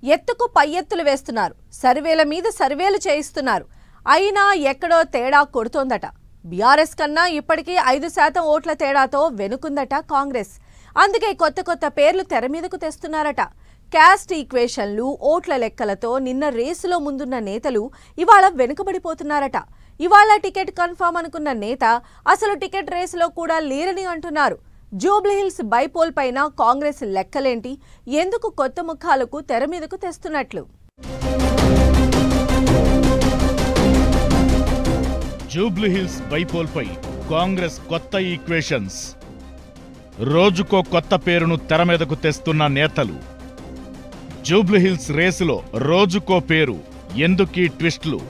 ఎత్తుకు పై ఎత్తులు వేస్తున్నారు. సర్వేల మీద సర్వేలు చేయిస్తున్నారు. అయినా ఎక్కడో తేడా కొడుతోందట. బీఆర్ఎస్ కన్నా ఇప్పటికీ 5% ఓట్ల తేడాతో వెనుకుందట కాంగ్రెస్. అందుకే కొత్త పేర్లు తెర మీదకు తెస్తున్నారట. క్యాస్ట్ ఈక్వేషన్లు, ఓట్ల లెక్కలతో నిన్న రేసులో ముందున్న నేతలు ఇవాళ వెనుకబడిపోతున్నారట. ఇవాళ టికెట్ కన్ఫర్మ్ అనుకున్న నేత అసలు టికెట్ రేసులో కూడా లేరని అంటున్నారు. జూబ్లీహిల్స్ బైపోల్ పైన కాంగ్రెస్ లెక్కలేంటి, ఎందుకు కొత్త ముఖాలకు తెర మీదకు తెస్తున్నట్లు? జూబ్లీహిల్స్ బైపోల్ పై కాంగ్రెస్ కొత్త ఈక్వేషన్స్. రోజుకో కొత్త పేరును తెర మీదకు తెస్తున్న నేతలు. జూబ్లీహిల్స్ రేసులో రోజుకో పేరు, ఎందుకీ ట్విస్టులు?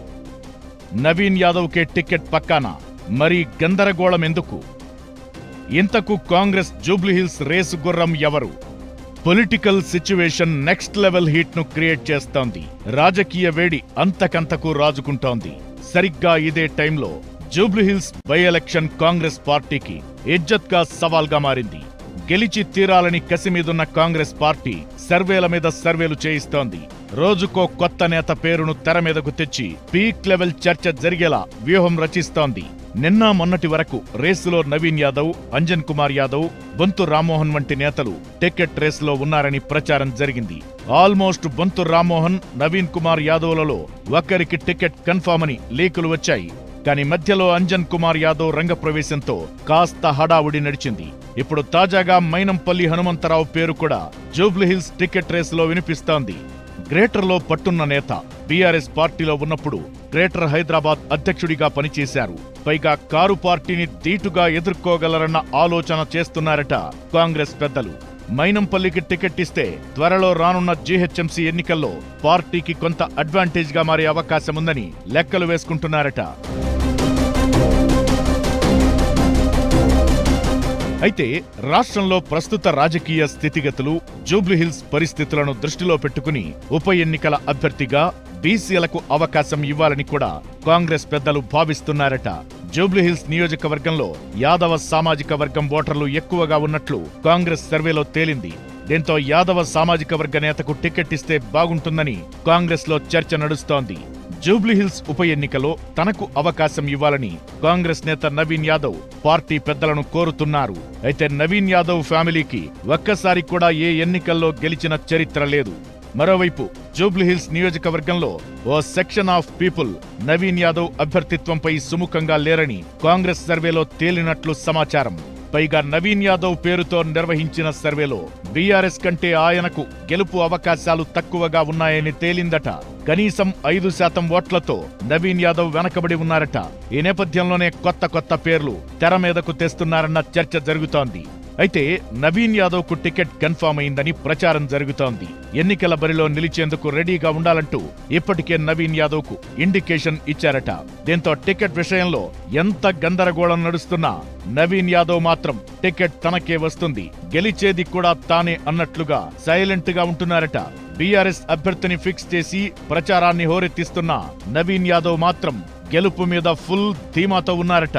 నవీన్ యాదవ్కే టికెట్ పక్కాన, మరి గందరగోళం ఎందుకు? ఇంతకు కాంగ్రెస్ జూబ్లీహిల్స్ రేసు గుర్రం ఎవరు? Political situation next level heat ను క్రియేట్ చేస్తోంది. రాజకీయ వేడి అంతకంతకు రాజుకుంటోంది. సరిగ్గా ఇదే టైంలో జూబ్లీహిల్స్ బై ఎలక్షన్ కాంగ్రెస్ పార్టీకి ఇజ్జత్గా సవాల్గా మారింది. గెలిచి తీరాలని కసిమీదున్న కాంగ్రెస్ పార్టీ సర్వేల మీద సర్వేలు చేయిస్తోంది. రోజుకో కొత్త నేత పేరును తెర మీదకు తెచ్చి పీక్ లెవెల్ చర్చ జరిగేలా వ్యూహం రచిస్తోంది. నిన్న మొన్నటి వరకు రేసులో నవీన్ యాదవ్, అంజన్ కుమార్ యాదవ్, బొంతు రామ్మోహన్ వంటి నేతలు టికెట్ రేసులో ఉన్నారని ప్రచారం జరిగింది. ఆల్మోస్ట్ బొంతు రామ్మోహన్, నవీన్ కుమార్ యాదవ్లలో ఒకరికి టికెట్ కన్ఫర్మ్ అని లీకులు వచ్చాయి. కానీ మధ్యలో అంజన్ కుమార్ యాదవ్ రంగప్రవేశంతో కాస్త హడావుడి నడిచింది. ఇప్పుడు తాజాగా మైనంపల్లి హనుమంతరావు పేరు కూడా జూబ్లీహిల్స్ టికెట్ రేసులో వినిపిస్తోంది. గ్రేటర్లో పట్టున్న నేత, బీఆర్ఎస్ పార్టీలో ఉన్నప్పుడు గ్రేటర్ హైదరాబాద్ అధ్యక్షుడిగా పనిచేశారు. పైగా కారు పార్టీని ధీటుగా ఎదుర్కోగలరన్న ఆలోచన చేస్తున్నారట కాంగ్రెస్ పెద్దలు. మైనంపల్లికి టికెట్ ఇస్తే త్వరలో రానున్న జీహెచ్ఎంసీ ఎన్నికల్లో పార్టీకి కొంత అడ్వాంటేజ్ గా మారే అవకాశముందని లెక్కలు వేసుకుంటున్నారట. అయితే రాష్ట్రంలో ప్రస్తుత రాజకీయ స్థితిగతులు, జూబ్లీహిల్స్ పరిస్థితులను దృష్టిలో పెట్టుకుని ఉప ఎన్నికల అభ్యర్థిగా బీసీలకు అవకాశం ఇవ్వాలని కూడా కాంగ్రెస్ పెద్దలు భావిస్తున్నారట. జూబ్లీహిల్స్ నియోజకవర్గంలో యాదవ సామాజిక వర్గం ఓటర్లు ఎక్కువగా ఉన్నట్లు కాంగ్రెస్ సర్వేలో తేలింది. దీంతో యాదవ సామాజిక వర్గ నేతకు టికెట్ ఇస్తే బాగుంటుందని కాంగ్రెస్ లో చర్చ నడుస్తోంది. జూబ్లీహిల్స్ ఉప ఎన్నికలో తనకు అవకాశం ఇవ్వాలని కాంగ్రెస్ నేత నవీన్ యాదవ్ పార్టీ పెద్దలను కోరుతున్నారు. అయితే నవీన్ యాదవ్ ఫ్యామిలీకి ఒక్కసారి కూడా ఏ ఎన్నికల్లో గెలిచిన చరిత్ర లేదు. మరోవైపు జూబ్లీహిల్స్ నియోజకవర్గంలో ఓ section of people Naveen Yadav అభ్యర్థిత్వంపై సుముఖంగా లేరని కాంగ్రెస్ సర్వేలో తేలినట్లు సమాచారం. పైగా నవీన్ యాదవ్ పేరుతో నిర్వహించిన సర్వేలో బీఆర్ఎస్ కంటే ఆయనకు గెలుపు అవకాశాలు తక్కువగా ఉన్నాయని తేలిందట. కనీసం 5% ఓట్లతో నవీన్ యాదవ్ వెనకబడి ఉన్నారట. ఈ నేపథ్యంలోనే కొత్త పేర్లు తెర మీదకు తెస్తున్నారన్న చర్చ జరుగుతోంది. అయితే నవీన్ యాదవ్ కు టికెట్ కన్ఫర్మ్ అయిందని ప్రచారం జరుగుతోంది. ఎన్నికల బరిలో నిలిచేందుకు రెడీగా ఉండాలంటూ ఇప్పటికే నవీన్ యాదవ్ కు ఇండికేషన్ ఇచ్చారట. దీంతో టికెట్ విషయంలో ఎంత గందరగోళం నడుస్తున్నా నవీన్ యాదవ్ మాత్రం టికెట్ తనకే వస్తుంది, గెలిచేది కూడా తానే అన్నట్లుగా సైలెంట్ గా ఉంటున్నారట. బీఆర్ఎస్ అభ్యర్థిని ఫిక్స్ చేసి ప్రచారాన్ని హోరెత్తిస్తున్న నవీన్ యాదవ్ మాత్రం గెలుపు మీద ఫుల్ ధీమాతో ఉన్నారట.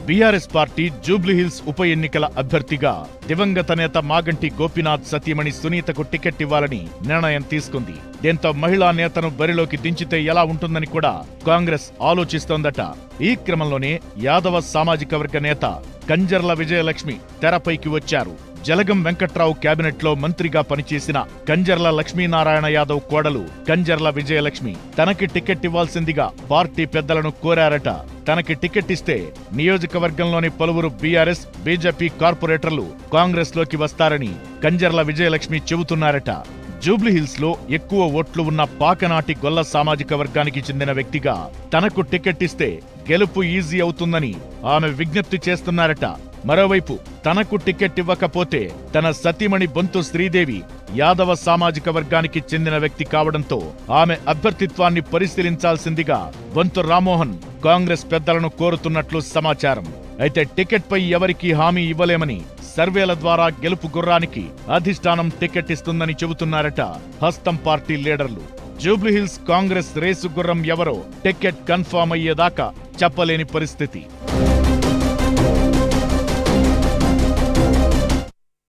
బీఆర్ఎస్ పార్టీ జూబ్లీహిల్స్ ఉప ఎన్నికల అభ్యర్థిగా దివంగత నేత మాగంటి గోపీనాథ్ సతీమణి సునీతకు టికెట్ ఇవ్వాలని నిర్ణయం తీసుకుంది. దీంతో మహిళా నేతను బరిలోకి దించితే ఎలా ఉంటుందని కూడా కాంగ్రెస్ ఆలోచిస్తోందట. ఈ క్రమంలోనే యాదవ సామాజిక వర్గ నేత కంజర్ల విజయలక్ష్మి తెరపైకి వచ్చారు. జలగం వెంకట్రావు కేబినెట్ లో మంత్రిగా పనిచేసిన కంజర్ల లక్ష్మీనారాయణ యాదవ్ కోడలు కంజర్ల విజయలక్ష్మి తనకి టికెట్ ఇవ్వాల్సిందిగా పార్టీ పెద్దలను కోరారట. తనకి టికెట్ ఇస్తే నియోజకవర్గంలోని పలువురు బీఆర్ఎస్, బీజేపీ కార్పొరేటర్లు కాంగ్రెస్ లోకి వస్తారని కంజర్ల విజయలక్ష్మి చెబుతున్నారట. జూబ్లీహిల్స్ లో ఎక్కువ ఓట్లు ఉన్న పాకనాటి గొల్ల సామాజిక వర్గానికి చెందిన వ్యక్తిగా తనకు టికెట్ ఇస్తే గెలుపు ఈజీ అవుతుందని ఆమె విజ్ఞప్తి చేస్తున్నారట. మరోవైపు తనకు టికెట్ ఇవ్వకపోతే తన సతీమణి బొంతు శ్రీదేవి యాదవ సామాజిక వర్గానికి చెందిన వ్యక్తి కావడంతో ఆమె అభ్యర్థిత్వాన్ని పరిశీలించాల్సిందిగా బొంతు రామ్మోహన్ కాంగ్రెస్ పెద్దలను కోరుతున్నట్లు సమాచారం. అయితే టికెట్ పై ఎవరికీ హామీ ఇవ్వలేమని, సర్వేల ద్వారా గెలుపు గుర్రానికి అధిష్టానం టికెట్ ఇస్తుందని చెబుతున్నారట హస్తం పార్టీ లీడర్లు. జూబ్లీహిల్స్ కాంగ్రెస్ రేసు గుర్రం ఎవరో టికెట్ కన్ఫర్మ్ అయ్యేదాకా చెప్పలేని పరిస్థితి.